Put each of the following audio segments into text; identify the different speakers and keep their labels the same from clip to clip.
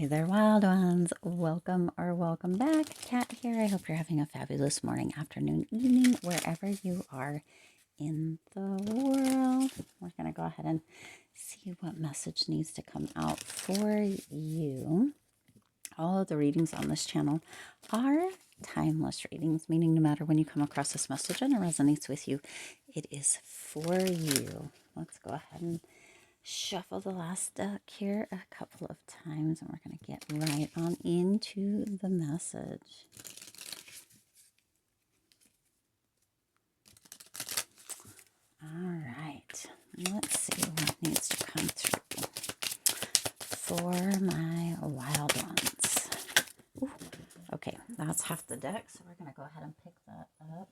Speaker 1: Hey there, wild ones. Welcome or welcome back. Kat here. I hope you're having a fabulous morning, afternoon, evening, wherever you are in the world. We're going to go ahead and see what message needs to come out for you. All of the readings on this channel are timeless readings, meaning no matter when you come across this message and it resonates with you, it is for you. Let's go ahead and shuffle the last deck here a couple of times, and we're going to get right on into the message. All right, let's see what needs to come through for my wild ones. Ooh, okay, that's half the deck, so we're going to go ahead and pick that up.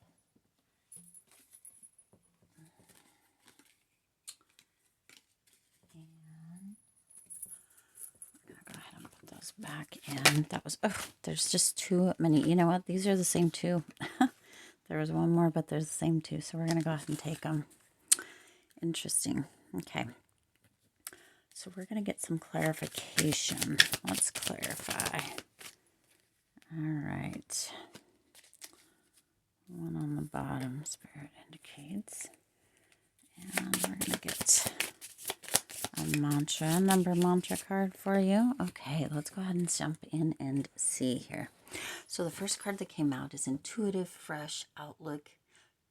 Speaker 1: Back in. That was, there's just too many. You know what? These are the same two. There was one more, but there's the same two. So we're going to go ahead and take them. Interesting. Okay. So we're going to get some clarification. Let's clarify. All right. One on the bottom, Spirit indicates. And we're going to get a number mantra card for you. Okay, let's go ahead and jump in and see here. So the first card that came out is intuitive, fresh outlook,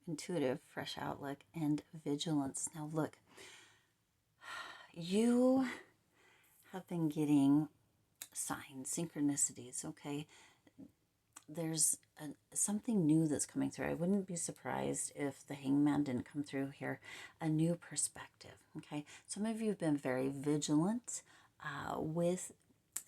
Speaker 1: and vigilance. Now look, you have been getting signs, synchronicities, okay? There's something new that's coming through. I wouldn't be surprised if the Hangman didn't come through here. A new perspective, okay? Some of you have been very vigilant with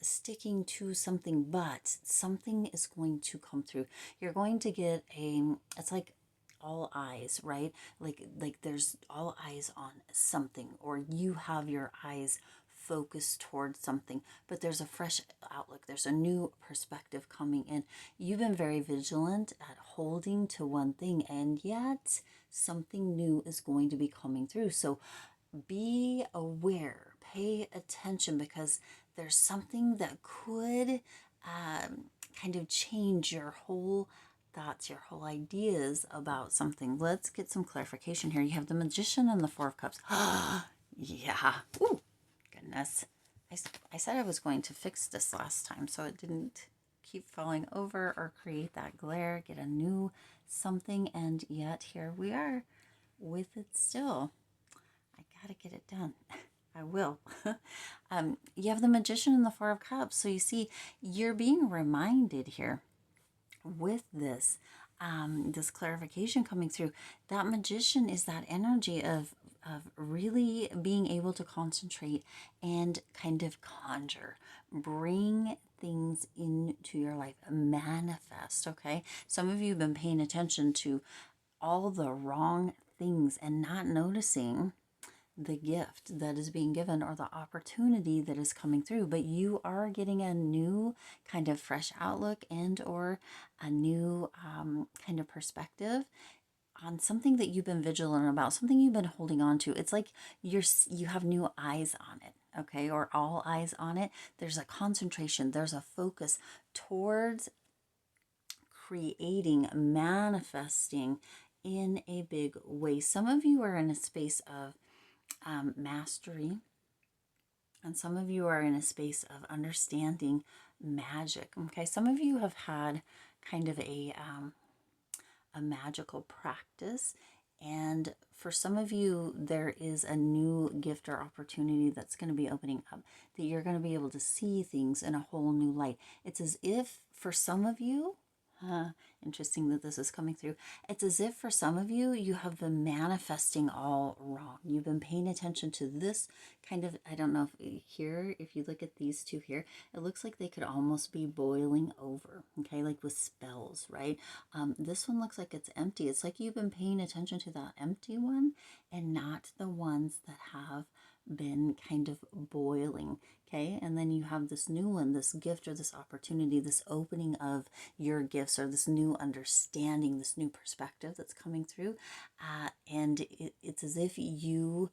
Speaker 1: sticking to something, but something is going to come through. You're going to get it's like all eyes, right? Like there's all eyes on something, or you have your eyes focused towards something, but there's a fresh outlook. There's a new perspective coming in. You've been very vigilant at holding to one thing, and yet something new is going to be coming through. So be aware, pay attention, because there's something that could kind of change your whole thoughts, your whole ideas about something. Let's get some clarification here. You have the Magician and the Four of Cups. Yeah. Ooh, goodness. I said I was going to fix this last time, so it didn't keep falling over or create that glare, get a new something, and yet here we are with it still. I gotta get it done. I will. You have the Magician and the Four of Cups. So you see, you're being reminded here with this, this clarification coming through. That Magician is that energy of really being able to concentrate and kind of conjure, bring things into your life, manifest, okay? Some of you have been paying attention to all the wrong things and not noticing the gift that is being given or the opportunity that is coming through, but you are getting a new kind of fresh outlook and or a new kind of perspective on something that you've been vigilant about, something you've been holding on to. It's like you have new eyes on it, okay, or all eyes on it. There's a concentration, there's a focus towards creating, manifesting in a big way. Some of you are in a space of mastery, and some of you are in a space of understanding magic. Okay, some of you have had kind of a magical practice, and for some of you there is a new gift or opportunity that's going to be opening up, that you're going to be able to see things in a whole new light. It's as if for some of you, interesting that this is coming through. It's as if for some of you, you have been manifesting all wrong. You've been paying attention to this kind of, I don't know if here, if you look at these two here, it looks like they could almost be boiling over, okay, like with spells, right? This one looks like it's empty. It's like you've been paying attention to that empty one and not the ones that have been kind of boiling, okay? And then you have this new one, this gift or this opportunity, this opening of your gifts, or this new understanding, this new perspective that's coming through, and it's as if you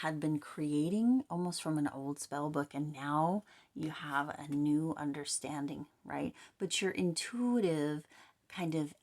Speaker 1: had been creating almost from an old spell book, and now you have a new understanding, right? But your intuitive kind of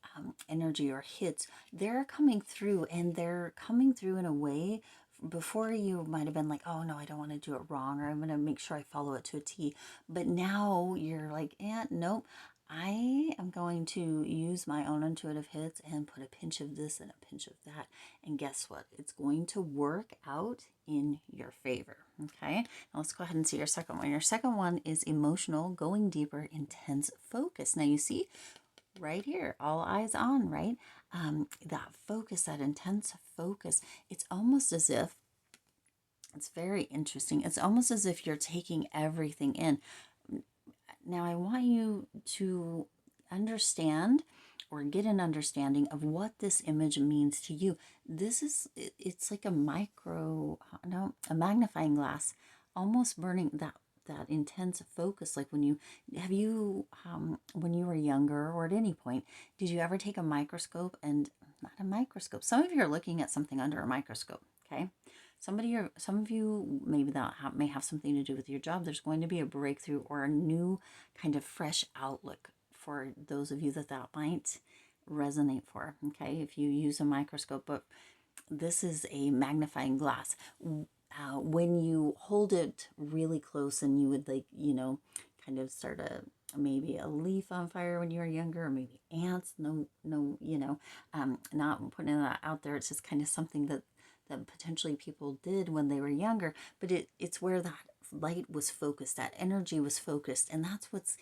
Speaker 1: energy or hits, they're coming through, and they're coming through in a way. Before, you might have been like, oh no, I don't want to do it wrong, or I'm going to make sure I follow it to a T. But now you're like, nope, I am going to use my own intuitive hits and put a pinch of this and a pinch of that. And guess what? It's going to work out in your favor. Okay, now let's go ahead and see your second one. Your second one is emotional, going deeper, intense focus. Now you see right here, all eyes on, right? That focus, that intense focus, it's almost as if, it's very interesting. It's almost as if you're taking everything in. Now, I want you to understand or get an understanding of what this image means to you. This is, it's like a a magnifying glass, almost burning that intense focus. Like when when you were younger, or at any point, did you ever take a microscope and, not a microscope, some of you are looking at something under a microscope, okay? Some of you, maybe that may have something to do with your job. There's going to be a breakthrough or a new kind of fresh outlook for those of you that might resonate for, okay? If you use a microscope, but this is a magnifying glass. When you hold it really close, and you would, like, kind of start maybe a leaf on fire when you were younger, or maybe ants. No, not putting that out there. It's just kind of something that potentially people did when they were younger, but it's where that light was focused, that energy was focused, and that's what's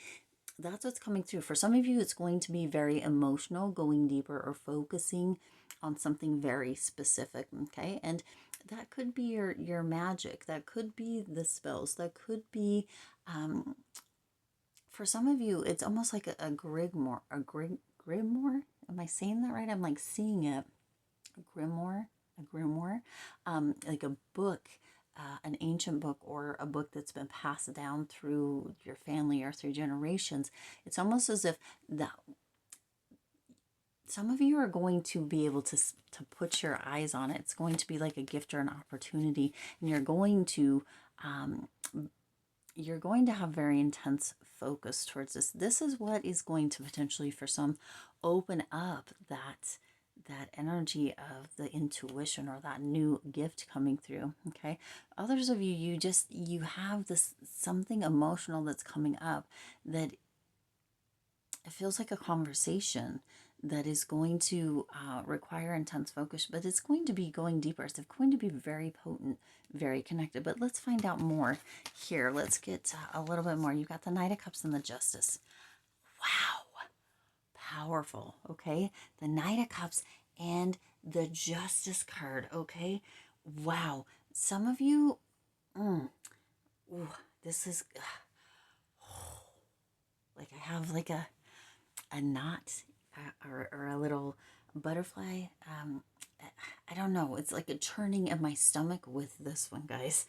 Speaker 1: coming through. For some of you, it's going to be very emotional, going deeper, or focusing on something very specific, okay? And that could be your magic, that could be the spells, that could be, for some of you, it's almost like a grimoire, grimoire. Am I saying that right? I'm like seeing it, a grimoire, like a book, an ancient book, or a book that's been passed down through your family or through generations. It's almost as if that some of you are going to be able to put your eyes on it. It's going to be like a gift or an opportunity, and you're going to have very intense focus towards this. This is what is going to potentially, for some, open up that energy of the intuition, or that new gift coming through, okay? Others of you, you have this something emotional that's coming up, that it feels like a conversation that is going to require intense focus, but it's going to be going deeper. It's going to be very potent, very connected. But let's find out more here. Let's get a little bit more. You've got the Knight of Cups and the Justice. Wow. Powerful, okay? The Knight of Cups and the Justice card, okay? Wow. Some of you, this is, like, I have like a knot, or a little butterfly. I don't know. It's like a churning in my stomach with this one, guys.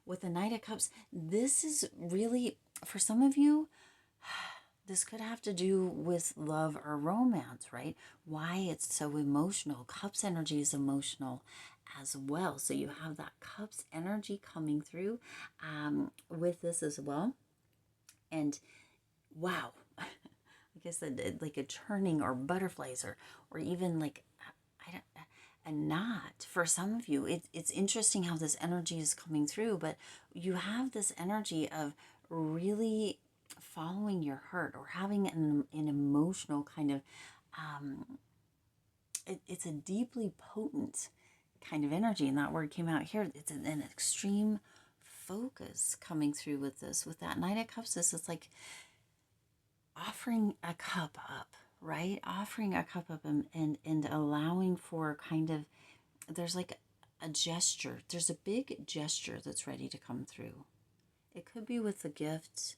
Speaker 1: With the Knight of Cups, this is really, for some of you, this could have to do with love or romance, right? Why it's so emotional. Cups energy is emotional as well. So you have that Cups energy coming through with this as well. And wow, like I said, like a churning, or butterflies, or even like a knot. For some of you, it's interesting how this energy is coming through, but you have this energy of really following your heart, or having an emotional kind of, it's a deeply potent kind of energy, and that word came out here. It's an extreme focus coming through with this. With that Knight of Cups, this is like offering a cup up, right? Offering a cup up, and allowing for kind of, there's like a gesture. There's a big gesture that's ready to come through. It could be with the gift,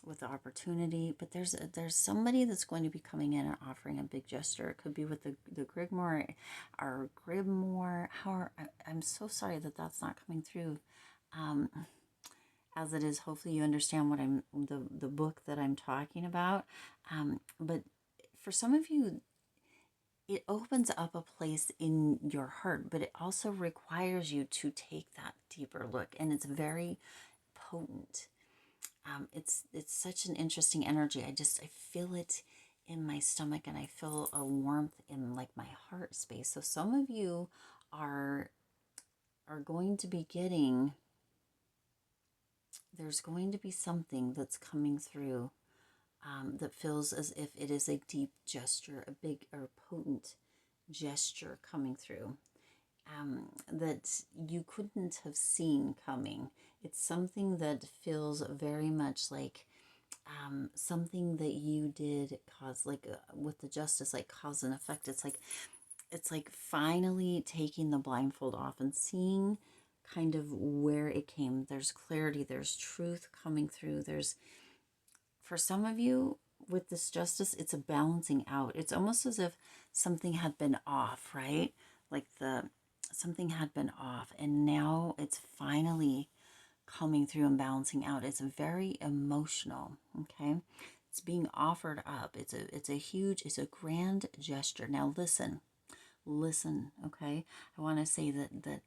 Speaker 1: with the opportunity, but there's somebody that's going to be coming in and offering a big gesture. It could be with the Grimoire, or Grimoire. I'm so sorry that that's not coming through. As it is, hopefully you understand what the book that I'm talking about. But for some of you, it opens up a place in your heart, but it also requires you to take that deeper look, and it's very potent. It's such an interesting energy. I feel it in my stomach, and I feel a warmth in like my heart space. So some of you are going to be getting, there's going to be something that's coming through, that feels as if it is a deep gesture, a big or potent gesture coming through, that you couldn't have seen coming. It's something that feels very much like, something that you did cause, like, with the justice, like cause and effect. It's like finally taking the blindfold off and seeing kind of where it came. There's clarity, there's truth coming through. There's, for some of you with this justice, it's a balancing out. It's almost as if something had been off, right? Like the something had been off, and now it's finally coming through and balancing out. It's very emotional, okay? It's being offered up. It's a grand gesture. Now listen, okay? I want to say that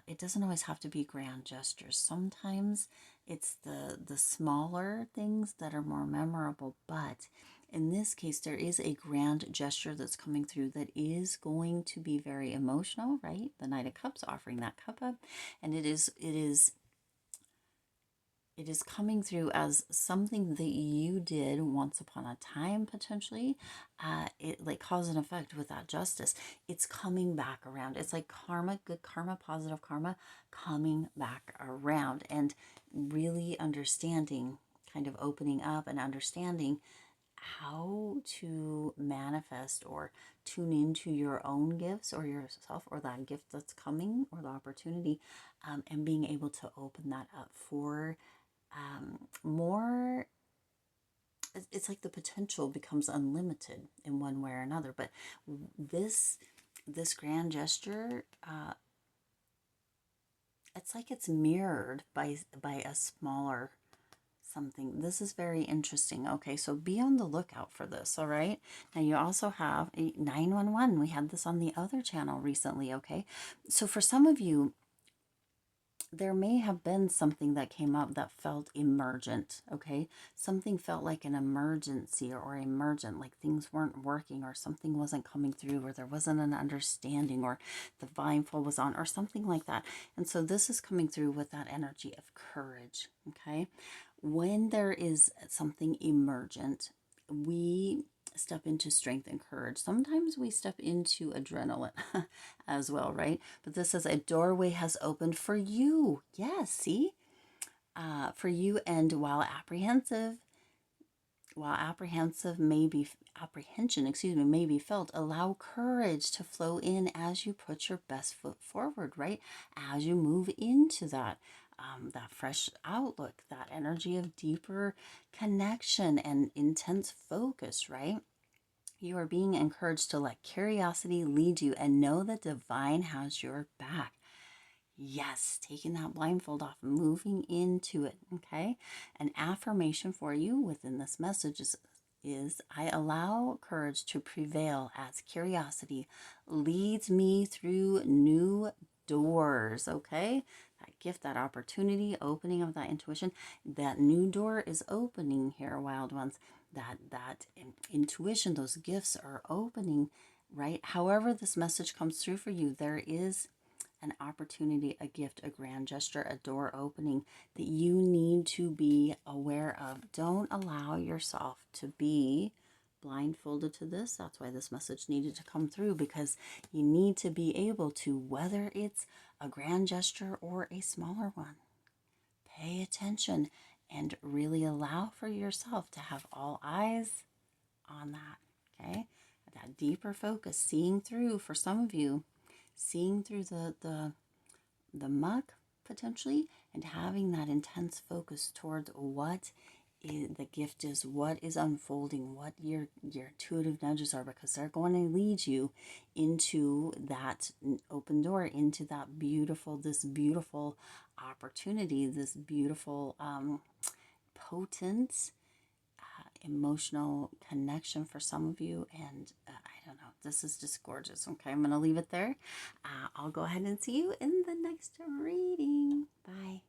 Speaker 1: it doesn't always have to be grand gestures. Sometimes it's the smaller things that are more memorable, but in this case, there is a grand gesture that's coming through that is going to be very emotional, right? The Knight of Cups offering that cup up, and it is coming through as something that you did once upon a time, potentially. It like cause and effect with that justice. It's coming back around. It's like karma, good karma, positive karma coming back around, and really understanding, kind of opening up and understanding how to manifest or tune into your own gifts or yourself, or that gift that's coming, or the opportunity, and being able to open that up for, more. It's like the potential becomes unlimited in one way or another. But this grand gesture, it's like it's mirrored by a smaller something. This is very interesting. Okay, so be on the lookout for this. All right, now you also have a 911. We had this on the other channel recently. Okay, so for some of you, there may have been something that came up that felt emergent, okay? Something felt like an emergency, or emergent, like things weren't working, or something wasn't coming through, or there wasn't an understanding, or the blindfold was on, or something like that. And so this is coming through with that energy of courage, okay? When there is something emergent, we step into strength and courage. Sometimes we step into adrenaline as well, right? But this says a doorway has opened for you. Yes, see? For you, and while apprehension, may be felt, allow courage to flow in as you put your best foot forward, right? As you move into that, that fresh outlook, that energy of deeper connection and intense focus, right? You are being encouraged to let curiosity lead you and know that divine has your back. Yes, taking that blindfold off, moving into it, okay? An affirmation for you within this message is I allow courage to prevail as curiosity leads me through new doors, okay? That gift, that opportunity, opening of that intuition, that new door is opening here, wild ones. That intuition, those gifts are opening, right? However this message comes through for you, there is an opportunity, a gift, a grand gesture, a door opening that you need to be aware of. Don't allow yourself to be blindfolded to this. That's why this message needed to come through, because you need to be able to, whether it's a grand gesture or a smaller one, pay attention and really allow for yourself to have all eyes on that, okay? That deeper focus, seeing through, for some of you, seeing through the muck potentially, and having that intense focus towards what the gift is, what is unfolding, what your intuitive nudges are, because they're going to lead you into that open door, into that this beautiful opportunity, this beautiful, potent, emotional connection for some of you. And I don't know, This is just gorgeous. Okay, I'm going to leave it there. I'll go ahead and see you in the next reading. Bye.